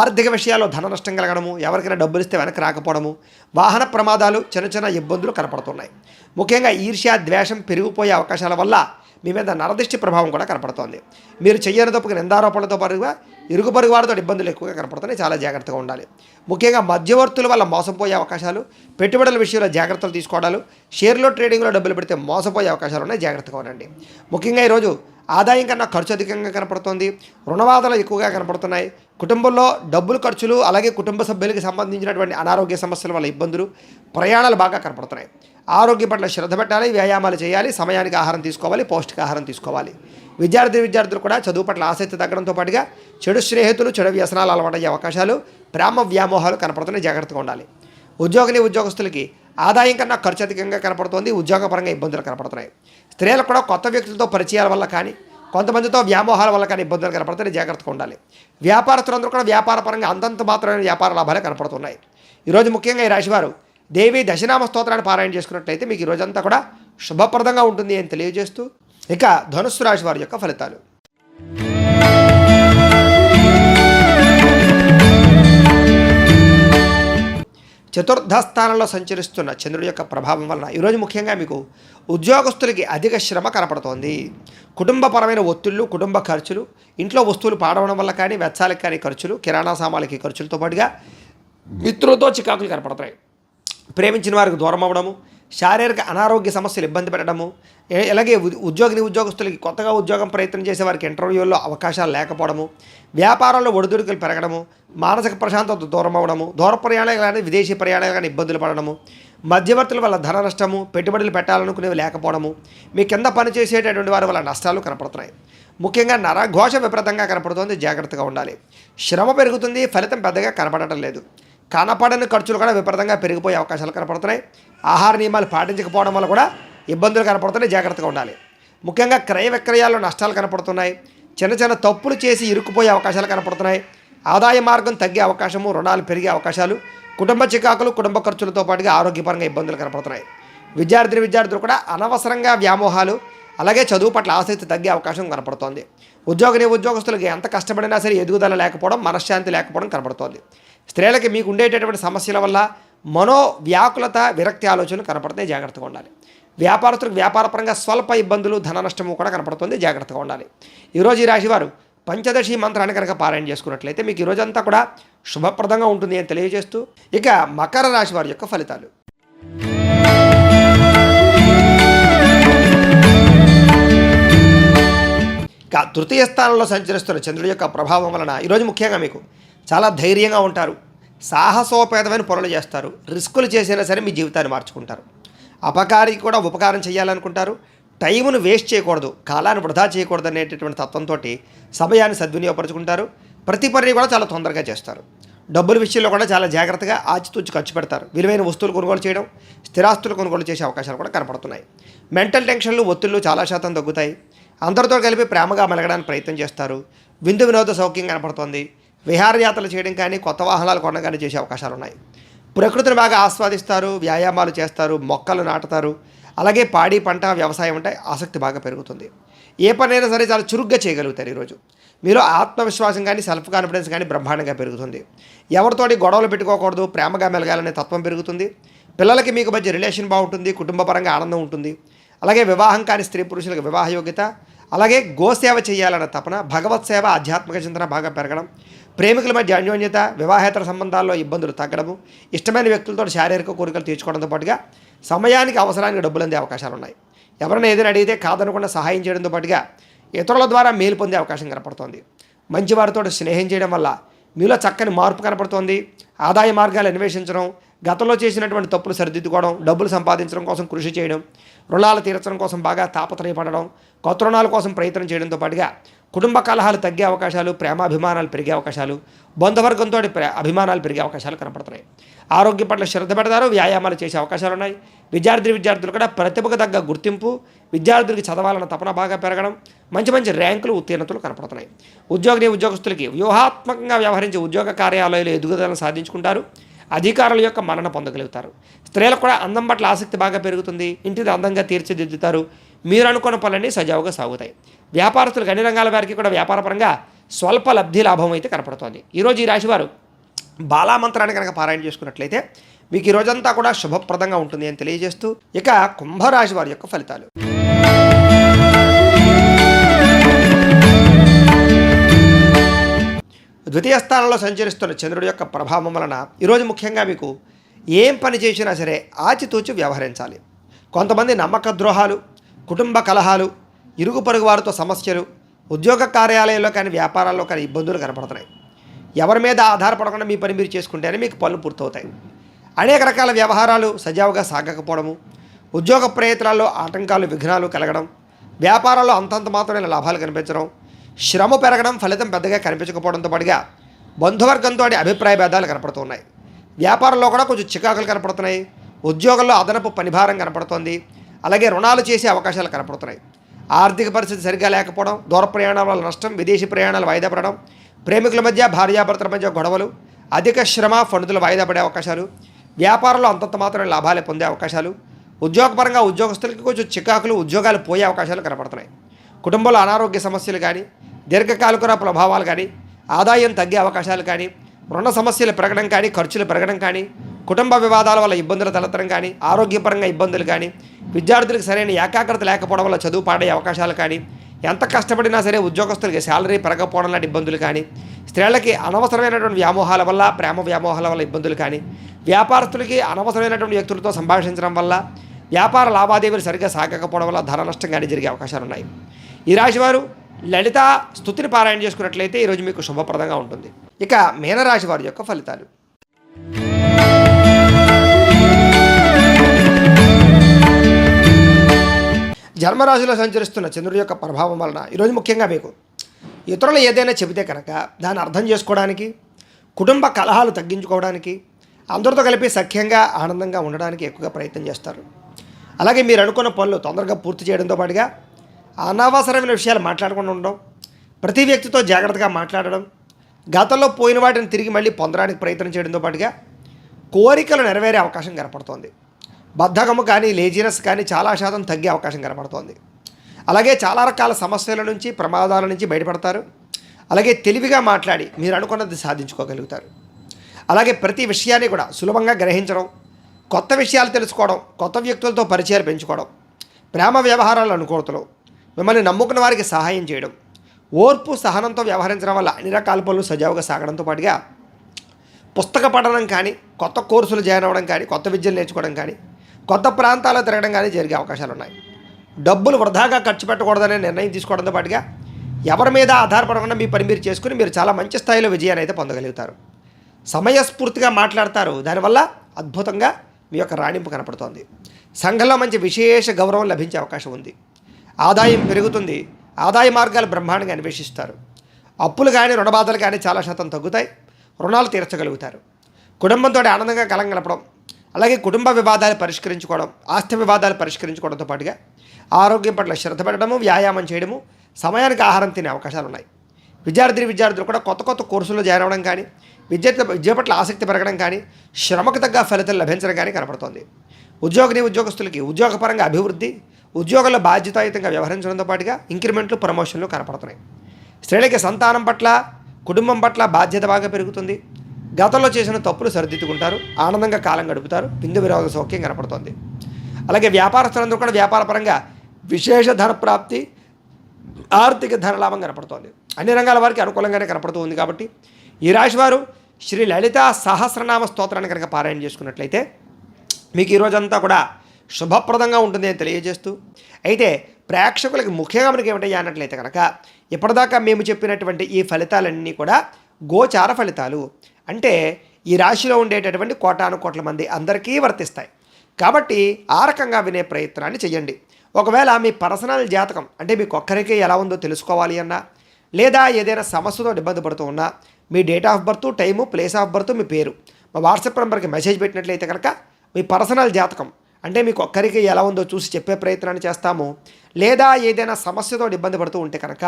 ఆర్థిక విషయాల్లో ధన నష్టం కలగడము, ఎవరికైనా డబ్బులు ఇస్తే వెనక్కి రాకపోవడము, వాహన ప్రమాదాలు, చిన్న ఇబ్బందులు కనపడుతున్నాయి. ముఖ్యంగా ఈర్ష్య, ద్వేషం పెరిగిపోయే అవకాశాల వల్ల మీ మీద నరదృష్టి ప్రభావం కూడా కనపడుతోంది. మీరు చెయ్యని తప్పుకు నిందారోపణలతో పాటుగా ఇరుగు పొరుగు వారితో ఇబ్బందులు ఎక్కువగా కనపడుతున్నాయి. చాలా జాగ్రత్తగా ఉండాలి. ముఖ్యంగా మధ్యవర్తుల వల్ల మోసపోయే అవకాశాలు, పెట్టుబడుల విషయంలో జాగ్రత్తలు తీసుకోవడాలు, షేర్లో ట్రేడింగ్లో డబ్బులు పెడితే మోసపోయే అవకాశాలు ఉన్నాయి. జాగ్రత్తగా ఉండండి. ముఖ్యంగా ఈరోజు ఆదాయం కన్నా ఖర్చు అధికంగా కనపడుతోంది. రుణబాధలు ఎక్కువగా కనపడుతున్నాయి. కుటుంబంలో డబ్బులు ఖర్చులు, అలాగే కుటుంబ సభ్యులకి సంబంధించినటువంటి అనారోగ్య సమస్యల వల్ల ఇబ్బందులు, ప్రయాణాలు బాగా కనపడుతున్నాయి. ఆరోగ్యం పట్ల శ్రద్ధ పెట్టాలి, వ్యాయామాలు చేయాలి, సమయానికి ఆహారం తీసుకోవాలి, పౌష్టికాహారం తీసుకోవాలి. విద్యార్థులు కూడా చదువు పట్ల ఆసక్తి తగ్గడంతో పాటుగా చెడు స్నేహితులు, చెడు వ్యసనాలు అలవాటయ్యే అవకాశాలు, ప్రేమ వ్యామోహాలు కనపడుతున్నాయి. జాగ్రత్తగా ఉండాలి. ఉద్యోగస్తులకి ఆదాయం కన్నా ఖర్చు అధికంగా కనపడుతోంది. ఉద్యోగపరంగా ఇబ్బందులు కనపడుతున్నాయి. స్త్రీలకు కూడా కొత్త వ్యక్తులతో పరిచయాల వల్ల కానీ, కొంతమందితో వ్యామోహాల వల్ల కానీ ఇబ్బందులు కనపడుతున్నాయి. జాగ్రత్తగా ఉండాలి. వ్యాపారస్తులందరూ కూడా వ్యాపారపరంగా అంతంత మాత్రమే వ్యాపార లాభాలే కనపడుతున్నాయి. ఈరోజు ముఖ్యంగా ఈ రాశివారు దేవి దశనామ స్తోత్రాన్ని పారాయణ చేసుకున్నట్లయితే మీకు ఈ రోజంతా కూడా శుభప్రదంగా ఉంటుంది అని తెలియజేస్తూ, ఇక ధనుస్సు రాశి వారి యొక్క ఫలితాలు. చతుర్థ స్థానంలో సంచరిస్తున్న చంద్రుడి యొక్క ప్రభావం వలన ఈరోజు ముఖ్యంగా మీకు ఉద్యోగస్తులకి అధిక శ్రమ కనపడుతోంది. కుటుంబపరమైన ఒత్తిళ్లు, కుటుంబ ఖర్చులు, ఇంట్లో వస్తువులు పాడవడం వల్ల కానీ, వెచ్చాలకు కానీ ఖర్చులు, కిరాణా సామాన్లకి ఖర్చులతో పాటుగా మిత్రులతో చికాకులు కనపడతాయి. ప్రేమించిన వారికి దూరం అవ్వడము, శారీరక అనారోగ్య సమస్యలు ఇబ్బంది పెట్టడము, అలాగే ఉద్యోగస్తులకి కొత్తగా ఉద్యోగం ప్రయత్నం చేసే వారికి ఇంటర్వ్యూల్లో అవకాశాలు లేకపోవడము, వ్యాపారంలో ఒడిదుడుకులు పెరగడము, మానసిక ప్రశాంతత దూరం అవ్వడము, దూర ప్రయాణాలు కానీ విదేశీ ప్రయాణాలు కానీ ఇబ్బందులు పడడము, మధ్యవర్తుల వల్ల ధన నష్టము, పెట్టుబడులు పెట్టాలనుకునేవి లేకపోవడము, మీ కింద పనిచేసేటటువంటి వారి వల్ల నష్టాలు కనపడుతున్నాయి. ముఖ్యంగా నరఘోష విపరీతంగా కనపడుతుంది. జాగ్రత్తగా ఉండాలి. శ్రమ పెరుగుతుంది, ఫలితం పెద్దగా కనపడటం లేదు. కనపడని ఖర్చులు కూడా విపరీతంగా పెరిగిపోయే అవకాశాలు కనపడుతున్నాయి. ఆహార నియమాలు పాటించకపోవడం వల్ల కూడా ఇబ్బందులు కనపడుతున్నాయి. జాగ్రత్తగా ఉండాలి. ముఖ్యంగా క్రయ విక్రయాల్లో నష్టాలు కనపడుతున్నాయి. చిన్న తప్పులు చేసి ఇరుక్కుపోయే అవకాశాలు కనపడుతున్నాయి. ఆదాయ మార్గం తగ్గే అవకాశము, రుణాలు పెరిగే అవకాశాలు, కుటుంబ చికాకులు, కుటుంబ ఖర్చులతో పాటుగా ఆరోగ్యపరంగా ఇబ్బందులు కనపడుతున్నాయి. విద్యార్థులు కూడా అనవసరంగా వ్యామోహాలు, అలాగే చదువు పట్ల ఆసక్తి తగ్గే అవకాశం కనపడుతోంది. ఉద్యోగస్తులకి ఎంత కష్టపడినా సరే ఎదుగుదల లేకపోవడం, మనశ్శాంతి లేకపోవడం కనపడుతోంది. స్త్రీలకి మీకు ఉండేటటువంటి సమస్యల వల్ల మనోవ్యాకులత, విరక్తి ఆలోచనలు కనపడతాయి, జాగ్రత్తగా ఉండాలి. వ్యాపారస్తులకు వ్యాపారపరంగా స్వల్ప ఇబ్బందులు, ధన నష్టము కూడా కనపడుతుంది, జాగ్రత్తగా ఉండాలి. ఈరోజు ఈ రాశివారు పంచదశి మంత్రాన్ని కనుక పారాయణ చేసుకున్నట్లయితే మీకు ఈ రోజంతా కూడా శుభప్రదంగా ఉంటుంది అని తెలియజేస్తూ, ఇక మకర రాశి వారి యొక్క ఫలితాలు. ఇక తృతీయ స్థానంలో సంచరిస్తున్న చంద్రుడి యొక్క ప్రభావం వలన ఈరోజు ముఖ్యంగా మీకు చాలా ధైర్యంగా ఉంటారు, సాహసోపేతమైన పనులు చేస్తారు, రిస్కులు చేసినా సరే మీ జీవితాన్ని మార్చుకుంటారు, అపకారికి కూడా ఉపకారం చేయాలనుకుంటారు, టైమును వేస్ట్ చేయకూడదు, కాలాన్ని వృధా చేయకూడదు అనేటటువంటి తత్వంతో సమయాన్ని సద్వినియోగపరుచుకుంటారు. ప్రతి పని కూడా చాలా తొందరగా చేస్తారు. డబ్బుల విషయంలో కూడా చాలా జాగ్రత్తగా ఆచితూచి ఖర్చు పెడతారు. విలువైన వస్తువులు కొనుగోలు చేయడం, స్థిరాస్తులు కొనుగోలు చేసే అవకాశాలు కూడా కనపడుతున్నాయి. మెంటల్ టెన్షన్లు, ఒత్తిళ్లు చాలా శాతం తగ్గుతాయి. అందరితో కలిపి ప్రేమగా మెలగడానికి ప్రయత్నం చేస్తారు. విందు వినోద సౌఖ్యం కనపడుతోంది. విహారయాత్రలు చేయడం కానీ, కొత్త వాహనాలు కొనడం కానీ చేసే అవకాశాలు ఉన్నాయి. ప్రకృతిని బాగా ఆస్వాదిస్తారు, వ్యాయామాలు చేస్తారు, మొక్కలు నాటుతారు. అలాగే పాడి పంట వ్యవసాయం అంటే ఆసక్తి బాగా పెరుగుతుంది. ఏ పనైనా సరే చాలా చురుగ్గా చేయగలుగుతారు. ఈరోజు మీలో ఆత్మవిశ్వాసం కానీ, సెల్ఫ్ కాన్ఫిడెన్స్ కానీ బ్రహ్మాండంగా పెరుగుతుంది. ఎవరితోటి గొడవలు పెట్టుకోకూడదు, ప్రేమగా మెలగాలనే తత్వం పెరుగుతుంది. పిల్లలకి మీకు మధ్య రిలేషన్ బాగుంటుంది, కుటుంబపరంగా ఆనందం ఉంటుంది. అలాగే వివాహం కాని స్త్రీ పురుషులకు వివాహ యోగ్యత, అలాగే గోసేవ చేయాలన్న తపన, భగవత్ సేవ, ఆధ్యాత్మిక చింతన బాగా పెరగడం, ప్రేమికుల మధ్య అన్యోన్యత, వివాహేతర సంబంధాల్లో ఇబ్బందులు తగ్గడము, ఇష్టమైన వ్యక్తులతో శారీరక కోరికలు తీర్చుకోవడంతో పాటుగా సమయానికి అవసరానికి డబ్బులు అందే అవకాశాలు ఉన్నాయి. ఎవరైనా ఏదైనా అడిగితే కాదనకుండా సహాయం చేయడంతో పాటుగా ఇతరుల ద్వారా మేలు పొందే అవకాశం కనపడుతోంది. మంచి వారితో స్నేహం చేయడం వల్ల మీలో చక్కని మార్పు కనపడుతోంది. ఆదాయ మార్గాలు అన్వేషించడం, గతంలో చేసినటువంటి తప్పులు సరిదిద్దుకోవడం, డబ్బులు సంపాదించడం కోసం కృషి చేయడం, రుణాలు తీర్చడం కోసం బాగా తాపత్రయపడడం, కొత్త రుణాల కోసం ప్రయత్నం చేయడంతో పాటుగా కుటుంబ కలహాలు తగ్గే అవకాశాలు, ప్రేమాభిమానాలు పెరిగే అవకాశాలు, బంధువర్గంతో అభిమానాలు పెరిగే అవకాశాలు కనపడుతున్నాయి. ఆరోగ్యం పట్ల శ్రద్ధ పెడతారు, వ్యాయామాలు చేసే అవకాశాలు ఉన్నాయి. విద్యార్థులు కూడా ప్రతిభకు తగ్గ గుర్తింపు, విద్యార్థులకి చదవాలన్న తపన బాగా పెరగడం, మంచి మంచి ర్యాంకులు, ఉత్తీర్ణతలు కనపడుతున్నాయి. ఉద్యోగస్తులకి వ్యూహాత్మకంగా వ్యవహరించే ఉద్యోగ కార్యాలయాలు ఎదుగుదలను సాధించుకుంటారు. అధికారుల యొక్క మన్నన పొందగలుగుతారు. స్త్రీలకు కూడా అందం పట్ల ఆసక్తి బాగా పెరుగుతుంది. ఇంటిని అందంగా తీర్చిదిద్దుతారు. మీరు అనుకున్న పనులన్నీ సజావుగా సాగుతాయి. వ్యాపారస్తులకు అన్ని రంగాల వారికి కూడా వ్యాపారపరంగా స్వల్ప లబ్ధి లాభం అయితే కనపడుతోంది. ఈరోజు ఈ రాశివారు బాలామంత్రాన్ని కనుక పారాయణ చేసుకున్నట్లయితే మీకు ఈ రోజంతా కూడా శుభప్రదంగా ఉంటుంది అని తెలియజేస్తూ, ఇక కుంభరాశి వారి యొక్క ఫలితాలు. ద్వితీయ స్థానంలో సంచరిస్తున్న చంద్రుడి యొక్క ప్రభావం వలన ఈరోజు ముఖ్యంగా మీకు ఏం పని చేసినా సరే ఆచితూచి వ్యవహరించాలి. కొంతమంది నమ్మక ద్రోహాలు, కుటుంబ కలహాలు, ఇరుగు పొరుగు వారితో సమస్యలు, ఉద్యోగ కార్యాలయాల్లో కానీ వ్యాపారాల్లో కానీ ఇబ్బందులు కనపడుతున్నాయి. ఎవరి మీద ఆధారపడకుండా మీ పని మీరు చేసుకుంటేనే మీకు పనులు పూర్తవుతాయి. అనేక రకాల వ్యవహారాలు సజావుగా సాగకపోవడము, ఉద్యోగ ప్రయత్నాల్లో ఆటంకాలు, విఘ్నాలు కలగడం, వ్యాపారాల్లో అంతంత మాత్రమైన లాభాలు కనిపించడం, శ్రమ పెరగడం, ఫలితం పెద్దగా కనిపించకపోవడంతో పాటుగా బంధువర్గంతో అభిప్రాయ భేదాలు కనపడుతున్నాయి. వ్యాపారంలో కూడా కొంచెం చికాకులు కనపడుతున్నాయి. ఉద్యోగంలో అదనపు పనిభారం కనపడుతోంది. అలాగే రుణాలు చేసే అవకాశాలు కనపడుతున్నాయి. ఆర్థిక పరిస్థితి సరిగ్గా లేకపోవడం, దూర ప్రయాణాల వల్ల నష్టం, విదేశీ ప్రయాణాలు వాయిదా పడడం, ప్రేమికుల మధ్య, భార్యాభర్తల మధ్య గొడవలు, అధిక శ్రమ, ఫండులు వాయిదా పడే అవకాశాలు, వ్యాపారంలో అంతంత మాత్రమే లాభాలు పొందే అవకాశాలు, ఉద్యోగపరంగా ఉద్యోగస్తులకి కొంచెం చికాకులు, ఉద్యోగాలు పోయే అవకాశాలు కనపడుతున్నాయి. కుటుంబంలో అనారోగ్య సమస్యలు కానీ, దీర్ఘకాలిక ప్రభావాలు కానీ, ఆదాయం తగ్గే అవకాశాలు కానీ, రుణ సమస్యలు పెరగడం కానీ, ఖర్చులు పెరగడం కానీ, కుటుంబ వివాదాల వల్ల ఇబ్బందులు తలెత్తడం కానీ, ఆరోగ్యపరంగా ఇబ్బందులు కానీ, విద్యార్థులకు సరైన ఏకాగ్రత లేకపోవడం వల్ల చదువు పాడే అవకాశాలు కానీ, ఎంత కష్టపడినా సరే ఉద్యోగస్తులకి శాలరీ పెరగకపోవడం లాంటి ఇబ్బందులు కానీ, స్త్రీలకి అనవసరమైనటువంటి వ్యామోహాల వల్ల, ప్రేమ వ్యామోహాల వల్ల ఇబ్బందులు కానీ, వ్యాపారస్తులకి అనవసరమైనటువంటి వ్యక్తులతో సంభాషించడం వల్ల, వ్యాపార లావాదేవీలు సరిగ్గా సాగకపోవడం వల్ల ధన నష్టం కానీ జరిగే అవకాశాలు ఉన్నాయి. ఈ రాశివారు లలిత స్తుతిని పారాయణ చేసుకున్నట్లయితే ఈరోజు మీకు శుభప్రదంగా ఉంటుంది. ఇక మీనరాశి వారి యొక్క ఫలితాలు. జన్మరాశిలో సంచరిస్తున్న చంద్రుడి యొక్క ప్రభావం వలన ఈరోజు ముఖ్యంగా మీకు ఇతరులు ఏదైనా చెబితే కనుక దాన్ని అర్థం చేసుకోవడానికి, కుటుంబ కలహాలు తగ్గించుకోవడానికి, అందరితో కలిపి సఖ్యంగా ఆనందంగా ఉండడానికి ఎక్కువగా ప్రయత్నం చేస్తారు. అలాగే మీరు అనుకున్న పనులు తొందరగా పూర్తి చేయడంతో పాటుగా అనవసరమైన విషయాలు మాట్లాడకుండా ఉండడం, ప్రతి వ్యక్తితో జాగ్రత్తగా మాట్లాడడం, గతంలో పోయిన వాటిని తిరిగి మళ్ళీ పొందడానికి ప్రయత్నం చేయడంతో పాటుగా కోరికలు నెరవేరే అవకాశం కనపడుతోంది. బద్ధకము కానీ, లేజినెస్ కానీ చాలా శాతం తగ్గే అవకాశం కనపడుతోంది. అలాగే చాలా రకాల సమస్యల నుంచి ప్రమాదాల నుంచి బయటపడతారు. అలాగే తెలివిగా మాట్లాడి మీరు అనుకున్నది సాధించుకోగలుగుతారు. అలాగే ప్రతి విషయాన్ని కూడా సులభంగా గ్రహించడం, కొత్త విషయాలు తెలుసుకోవడం, కొత్త వ్యక్తులతో పరిచయాలు పెంచుకోవడం, ప్రేమ వ్యవహారాల అనుకూలతలు, మిమ్మల్ని నమ్ముకున్న వారికి సహాయం చేయడం, ఓర్పు సహనంతో వ్యవహరించడం వల్ల అన్ని రకాల పనులు సజావుగా సాగడంతో పాటుగా పుస్తక పఠనం కానీ, కొత్త కోర్సులు జాయిన్ అవ్వడం కానీ, కొత్త విద్యలు నేర్చుకోవడం కానీ, కొత్త ప్రాంతాల్లో తిరగడం కానీ జరిగే అవకాశాలు ఉన్నాయి. డబ్బులు వృధాగా ఖర్చు పెట్టకూడదనే నిర్ణయం తీసుకోవడంతో పాటుగా ఎవరి మీద ఆధారపడకుండా మీ పని మీరు చేసుకుని మీరు చాలా మంచి స్థాయిలో విజయాన్ని అయితే పొందగలుగుతారు. సమయస్ఫూర్తిగా మాట్లాడతారు. దానివల్ల అద్భుతంగా మీ యొక్క రాణింపు కనపడుతోంది. సంఘంలో మంచి విశేష గౌరవం లభించే అవకాశం ఉంది. ఆదాయం పెరుగుతుంది. ఆదాయ మార్గాలు బ్రహ్మాండంగా అన్వేషిస్తారు. అప్పులు కానీ రుణబాధలు కానీ చాలా శాతం తగ్గుతాయి. రుణాలు తీర్చగలుగుతారు. కుటుంబంతో ఆనందంగా కాలం గడపడం, అలాగే కుటుంబ వివాదాలు పరిష్కరించుకోవడం, ఆస్తి వివాదాలు పరిష్కరించుకోవడంతో పాటుగా ఆరోగ్యం పట్ల శ్రద్ధ పెట్టడము, వ్యాయామం చేయడము, సమయానికి ఆహారం తినే అవకాశాలు ఉన్నాయి. విద్యార్థులు కూడా కొత్త కొత్త కోర్సుల్లో జాయిన్ అవ్వడం కానీ, విద్య పట్ల ఆసక్తి పెరగడం కానీ, శ్రమకు తగ్గ ఫలితాలు లభించడం కానీ కనపడుతోంది. ఉద్యోగస్తులకి ఉద్యోగపరంగా అభివృద్ధి, ఉద్యోగంలో బాధ్యతాయుతంగా వ్యవహరించడంతో పాటుగా ఇంక్రిమెంట్లు, ప్రమోషన్లు కనపడుతున్నాయి. స్త్రీలకి సంతానం పట్ల, కుటుంబం పట్ల బాధ్యత బాగా పెరుగుతుంది. గతంలో చేసిన తప్పులు సరిదిద్దుకుంటారు. ఆనందంగా కాలం గడుపుతారు. బిందు విరోధ సౌఖ్యం కనపడుతోంది. అలాగే వ్యాపారస్తులందరూ కూడా వ్యాపారపరంగా విశేష ధన ప్రాప్తి, ఆర్థిక ధనలాభం కనపడుతోంది. అన్ని రంగాల వారికి అనుకూలంగానే కనపడుతూ ఉంది. కాబట్టి ఈ రాశి వారు శ్రీ లలితా సహస్రనామ స్తోత్రాన్ని కనుక పారాయణ చేసుకున్నట్లయితే మీకు ఈరోజంతా కూడా శుభప్రదంగా ఉంటుంది అని తెలియజేస్తూ, అయితే ప్రేక్షకులకి ముఖ్యంగా మనకి ఏమిటయ్యా అన్నట్లయితే కనుక ఇప్పటిదాకా మేము చెప్పినటువంటి ఈ ఫలితాలన్నీ కూడా గోచార ఫలితాలు. అంటే ఈ రాశిలో ఉండేటటువంటి కోటాను కోట్ల మంది అందరికీ వర్తిస్తాయి. కాబట్టి ఆ రకంగా వినే ప్రయత్నాన్ని చేయండి. ఒకవేళ మీ పర్సనల్ జాతకం అంటే మీకు ఒక్కరికే ఎలా ఉందో తెలుసుకోవాలి అన్నా, లేదా ఏదైనా సమస్యతో ఇబ్బంది పడుతూ ఉన్నా, మీ date of birth, time, place of birth, మీ పేరు మా వాట్సాప్ నెంబర్కి మెసేజ్ పెట్టినట్లయితే కనుక మీ పర్సనల్ జాతకం అంటే మీకు ఒక్కరికి ఎలా ఉందో చూసి చెప్పే ప్రయత్నాన్ని చేస్తాము. లేదా ఏదైనా సమస్యతో ఇబ్బంది పడుతూ ఉంటే కనుక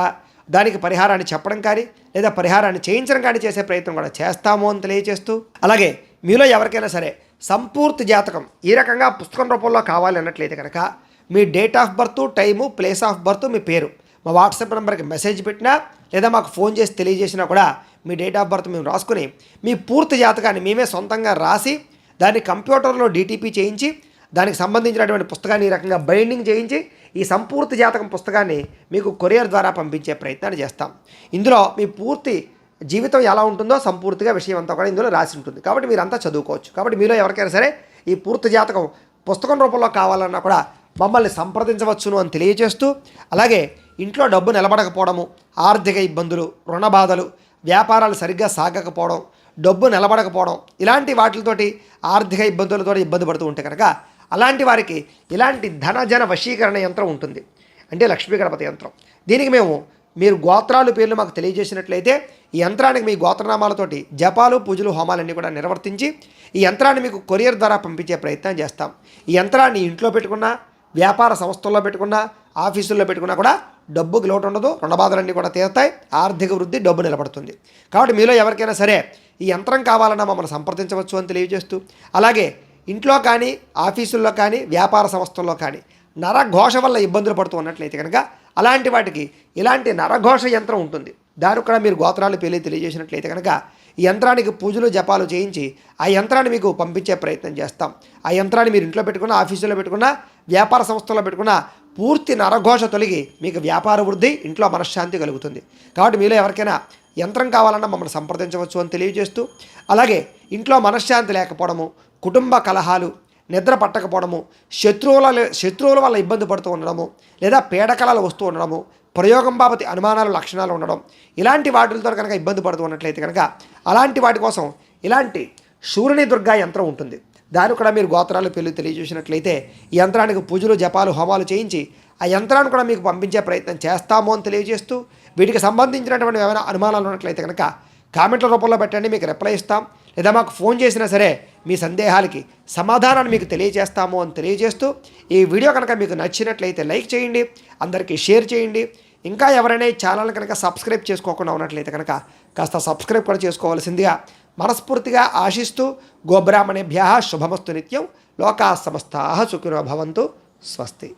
దానికి పరిహారాన్ని చెప్పడం కానీ, లేదా పరిహారాన్ని చేయించడం కానీ చేసే ప్రయత్నం కూడా చేస్తాము అని తెలియజేస్తూ, అలాగే మీలో ఎవరికైనా సరే సంపూర్తి జాతకం ఈ రకంగా పుస్తకం రూపంలో కావాలి అన్నట్లయితే కనుక మీ date of birth, time, place of birth, మీ పేరు మా వాట్సాప్ నెంబర్కి మెసేజ్ పెట్టినా, లేదా మాకు ఫోన్ చేసి తెలియజేసినా కూడా మీ డేట్ ఆఫ్ బర్త్ మేము రాసుకుని మీ పూర్తి జాతకాన్ని మేమే సొంతంగా రాసి దాన్ని కంప్యూటర్లో డీటీపీ చేయించి దానికి సంబంధించినటువంటి పుస్తకాన్ని ఈ రకంగా బైండింగ్ చేయించి ఈ సంపూర్తి జాతకం పుస్తకాన్ని మీకు కొరియర్ ద్వారా పంపించే ప్రయత్నాన్ని చేస్తాం. ఇందులో మీ పూర్తి జీవితం ఎలా ఉంటుందో సంపూర్తిగా విషయం అంతా కూడా ఇందులో రాసి ఉంటుంది. కాబట్టి మీరంతా చదువుకోవచ్చు. కాబట్టి మీలో ఎవరికైనా సరే ఈ పూర్తి జాతకం పుస్తకం రూపంలో కావాలన్నా కూడా మమ్మల్ని సంప్రదించవచ్చును అని తెలియజేస్తూ, అలాగే ఇంట్లో డబ్బు నిలబడకపోవడము, ఆర్థిక ఇబ్బందులు, రుణ బాధలు, వ్యాపారాలు సరిగ్గా సాగకపోవడం, డబ్బు నిలబడకపోవడం, ఇలాంటి వాటితోటి ఆర్థిక ఇబ్బందులతో ఇబ్బంది పడుతూ ఉంటే కనుక అలాంటి వారికి ఇలాంటి ధనజన వశీకరణ యంత్రం ఉంటుంది. అంటే లక్ష్మీ గణపతి యంత్రం. దీనికి మీరు గోత్రాలు పేర్లు మాకు తెలియజేసినట్లయితే ఈ యంత్రానికి మీ గోత్రనామాలతోటి జపాలు, పూజలు, హోమాలన్నీ కూడా నిర్వర్తించి ఈ యంత్రాన్ని మీకు కొరియర్ ద్వారా పంపించే ప్రయత్నం చేస్తాం. ఈ యంత్రాన్ని ఇంట్లో పెట్టుకున్నా, వ్యాపార సంస్థల్లో పెట్టుకున్నా, ఆఫీసుల్లో పెట్టుకున్నా కూడా డబ్బుకి లోటు ఉండదు. రుణబాధలన్నీ కూడా తీరుతాయి. ఆర్థిక వృద్ధి, డబ్బు నిలబడుతుంది. కాబట్టి మీలో ఎవరికైనా సరే ఈ యంత్రం కావాలన్నా మమ్మల్ని సంప్రదించవచ్చు అని తెలియజేస్తూ, అలాగే ఇంట్లో కానీ, ఆఫీసుల్లో కానీ, వ్యాపార సంస్థల్లో కానీ నరఘోష వల్ల ఇబ్బందులు పడుతూ ఉన్నట్లయితే కనుక అలాంటి వాటికి ఇలాంటి నరఘోష యంత్రం ఉంటుంది. దానికి కూడా మీరు గోత్రాలు పేర్లు తెలియజేసినట్లయితే కనుక ఈ యంత్రానికి పూజలు, జపాలు చేయించి ఆ యంత్రాన్ని మీకు పంపించే ప్రయత్నం చేస్తాం. ఆ యంత్రాన్ని మీరు ఇంట్లో పెట్టుకున్నా, ఆఫీసులో పెట్టుకున్నా, వ్యాపార సంస్థల్లో పెట్టుకున్నా పూర్తి నరఘోష తొలగి మీకు వ్యాపార వృద్ధి, ఇంట్లో మనశ్శాంతి కలుగుతుంది. కాబట్టి మీలో ఎవరికైనా యంత్రం కావాలన్నా మమ్మల్ని సంప్రదించవచ్చు అని తెలియజేస్తూ, అలాగే ఇంట్లో మనశ్శాంతి లేకపోవడము, కుటుంబ కలహాలు, నిద్ర పట్టకపోవడము, శత్రువుల వల్ల ఇబ్బంది పడుతూ ఉండడము, లేదా పీడకలాలు వస్తూ ఉండడము, ప్రయోగం బాబతి అనుమానాలు, లక్షణాలు ఉండడం, ఇలాంటి వాటితో కనుక ఇబ్బంది పడుతూ ఉన్నట్లయితే కనుక అలాంటి వాటి కోసం ఇలాంటి శూరుని దుర్గా యంత్రం ఉంటుంది. దాన్ని కూడా మీరు గోత్రాలు పేర్లు తెలియజేసినట్లయితే ఈ యంత్రానికి పూజలు, జపాలు, హోమాలు చేయించి ఆ యంత్రాన్ని కూడా మీకు పంపించే ప్రయత్నం చేస్తాము అని తెలియజేస్తూ, వీటికి సంబంధించినటువంటి ఏమైనా అనుమానాలు ఉన్నట్లయితే కనుక కామెంట్ల రూపంలో పెట్టండి, మీకు రిప్లై ఇస్తాం. లేదా మాకు ఫోన్ చేసినా సరే మీ సందేహాలకి సమాధానాన్ని మీకు తెలియజేస్తాము అని తెలియజేస్తూ, ఈ వీడియో కనుక మీకు నచ్చినట్లయితే లైక్ చేయండి, అందరికీ షేర్ చేయండి. ఇంకా ఎవరైనా ఈ ఛానల్ కనుక సబ్స్క్రైబ్ చేసుకోకుండా ఉన్నట్లయితే కనుక కాస్త సబ్స్క్రైబ్ కూడా చేసుకోవాల్సిందిగా మనస్ఫూర్తిగా ఆశిస్తూ, గోబ్రాహ్మణేభ్యः శుభమస్తు నిత్యం. లోకాः సమస్తాः సుఖినో భవంతు. స్వస్తి.